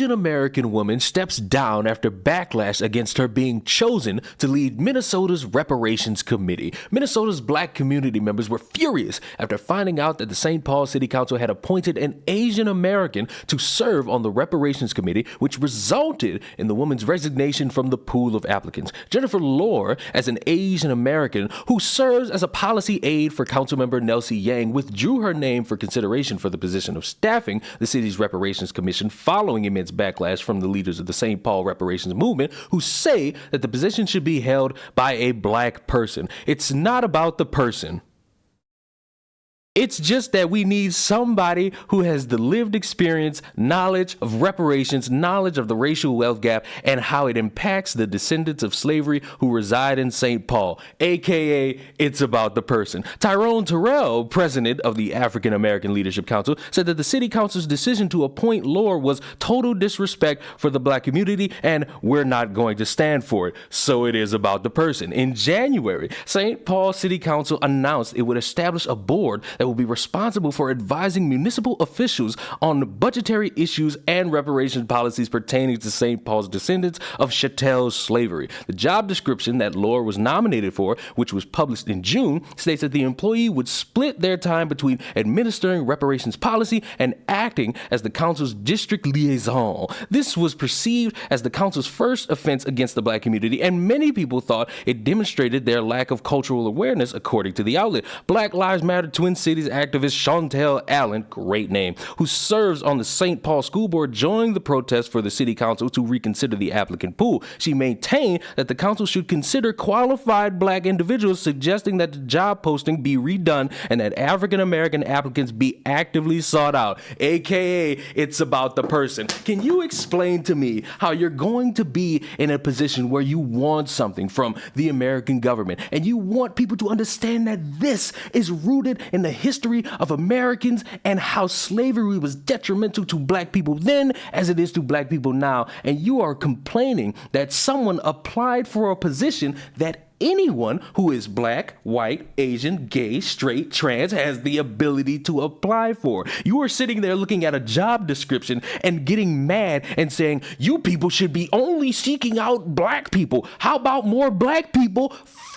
Asian American woman steps down after backlash against her being chosen to lead Minnesota's Reparations Committee. Minnesota's black community members were furious after finding out that the St. Paul City Council had appointed an Asian American to serve on the Reparations Committee, which resulted in the woman's resignation from the pool of applicants. Jennifer Lohr, as an Asian American who serves as a policy aide for Councilmember Nelsie Yang, withdrew her name for consideration for the position of staffing the city's Reparations Commission following immense backlash from the leaders of the St. Paul reparations movement, who say that the position should be held by a black person. It's not about the person. It's just that we need somebody who has the lived experience, knowledge of reparations, knowledge of the racial wealth gap, and how it impacts the descendants of slavery who reside in St. Paul, aka it's about the person. Tyrone Terrell, president of the African American Leadership Council, said that the city council's decision to appoint Lohr was total disrespect for the black community, and we're not going to stand for it. So it is about the person. In January, St. Paul City Council announced it would establish a board that will be responsible for advising municipal officials on budgetary issues and reparations policies pertaining to St. Paul's descendants of chattel slavery. The job description that Lohr was nominated for, which was published in June, states that the employee would split their time between administering reparations policy and acting as the council's district liaison. This was perceived as the council's first offense against the black community, and many people thought it demonstrated their lack of cultural awareness, according to the outlet. Black Lives Matter Twin Cities activist Chantel Allen, great name, who serves on the St. Paul School Board, joined the protest for the city council to reconsider the applicant pool. She maintained that the council should consider qualified black individuals, suggesting that the job posting be redone and that African American applicants be actively sought out, aka it's about the person. Can you explain to me how you're going to be in a position where you want something from the American government and you want people to understand that this is rooted in the history of Americans and how slavery was detrimental to black people then as it is to black people now, and you are complaining that someone applied for a position that anyone who is black, white, Asian, gay, straight, trans has the ability to apply for? You are sitting there looking at a job description and getting mad and saying, you people should be only seeking out black people. How about more black people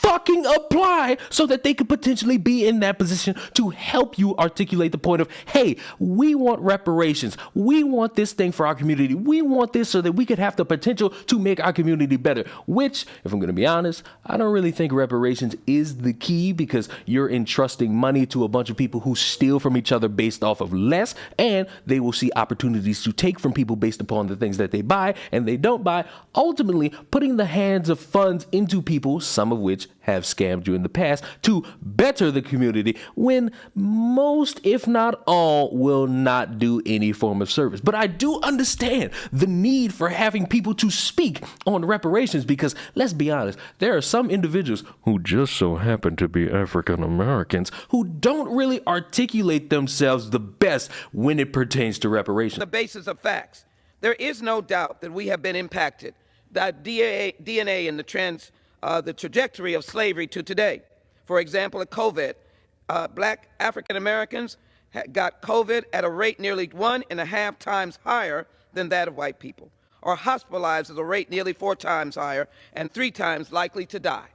fucking apply so that they could potentially be in that position to help you articulate the point of, hey, we want reparations. We want this thing for our community. We want this so that we could have the potential to make our community better, which, if I'm going to be honest, I don't really think reparations is the key, because you're entrusting money to a bunch of people who steal from each other based off of less, and they will see opportunities to take from people based upon the things that they buy and they don't buy, ultimately putting the hands of funds into people, some of which have scammed you in the past, to better the community, when most, if not all, will not do any form of service. But I do understand the need for having people to speak on reparations, because let's be honest, there are some individuals who just so happen to be African Americans who don't really articulate themselves the best when it pertains to reparations. The basis of facts. There is no doubt that we have been impacted. The DNA and the trajectory of slavery to today. For example, at COVID, black African Americans got COVID at a rate nearly 1.5 times higher than that of white people, or hospitalized at a rate nearly 4 times higher and 3 times likely to die.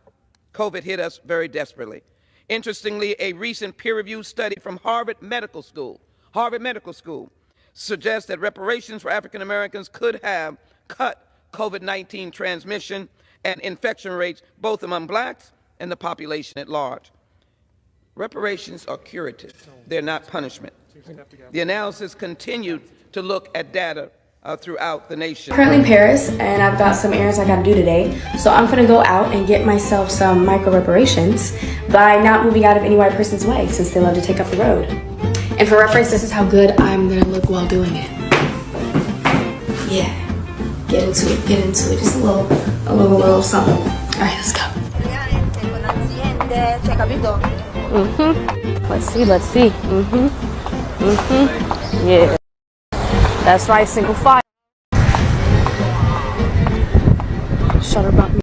COVID hit us very desperately. Interestingly, a recent peer-reviewed study from Harvard Medical School suggests that reparations for African Americans could have cut COVID-19 transmission and infection rates both among blacks and the population at large. Reparations are curative. They're not punishment. The analysis continued to look at data throughout the nation. Currently in Paris, and I've got some errands I gotta do today, so I'm gonna go out and get myself some micro reparations by not moving out of any white person's way, since they love to take up the road. And for reference, this is how good I'm gonna look while doing it. Yeah, get into it, just a little something. All right, let's go. Let's see. Yeah. That's right, single file. Shutter button.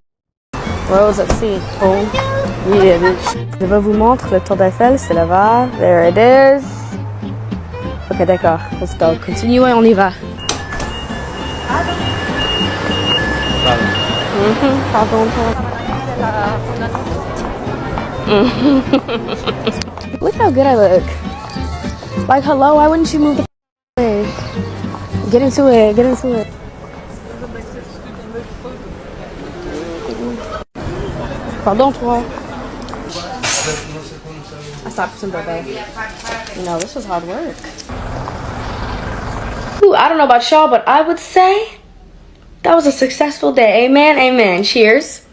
Rose, let's see. Oh, yeah, bitch. Je vais vous montrer le tour d'Eiffel, c'est là-bas. There it is. Ok, d'accord. Let's go. Continuez, on y va. Pardon. Look how good I look. Like, hello, why wouldn't you move the way? Get into it, get into it. Pardon, toi. I stopped for some birthday. You know, this was hard work. Ooh, I don't know about y'all, but I would say that was a successful day. Amen, amen. Cheers.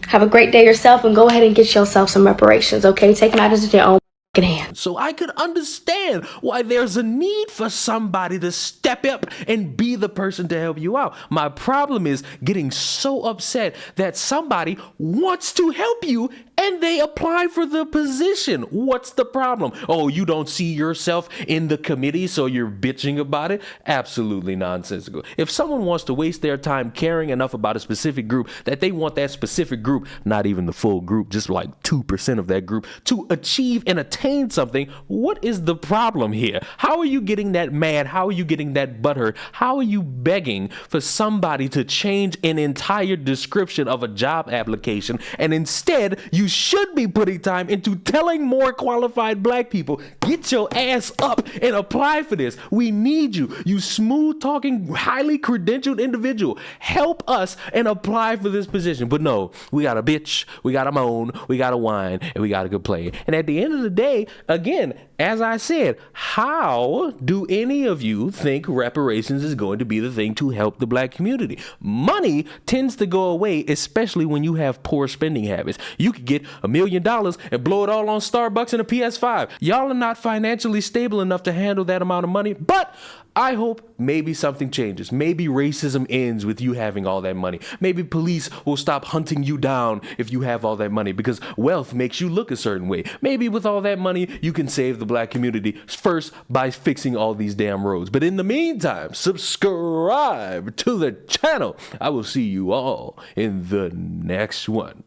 Have a great day yourself and go ahead and get yourself some reparations, okay? Take matters into your own hand. So I could understand why there's a need for somebody to step up and be the person to help you out. My problem is getting so upset that somebody wants to help you and they apply for the position. What's the problem? Oh, you don't see yourself in the committee, so you're bitching about it? Absolutely nonsensical. If someone wants to waste their time caring enough about a specific group that they want that specific group, not even the full group, just like 2% of that group, to achieve and attain something, what is the problem here? How are you getting that mad? How are you getting that butthurt? How are you begging for somebody to change an entire description of a job application, and instead you should be putting time into telling more qualified black people, get your ass up and apply for this. We need you. You smooth talking, highly credentialed individual. Help us and apply for this position. But no, we gotta bitch, we gotta moan, we gotta whine, and we gotta complain. And at the end of the day, again, as I said, how do any of you think reparations is going to be the thing to help the black community? Money tends to go away, especially when you have poor spending habits. You could get $1 million and blow it all on Starbucks and a PS5. Y'all are not financially stable enough to handle that amount of money, but I hope maybe something changes. Maybe racism ends with you having all that money. Maybe police will stop hunting you down if you have all that money, because wealth makes you look a certain way. Maybe with all that money, you can save the black community first by fixing all these damn roads. But in the meantime, subscribe to the channel. I will see you all in the next one.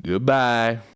Goodbye.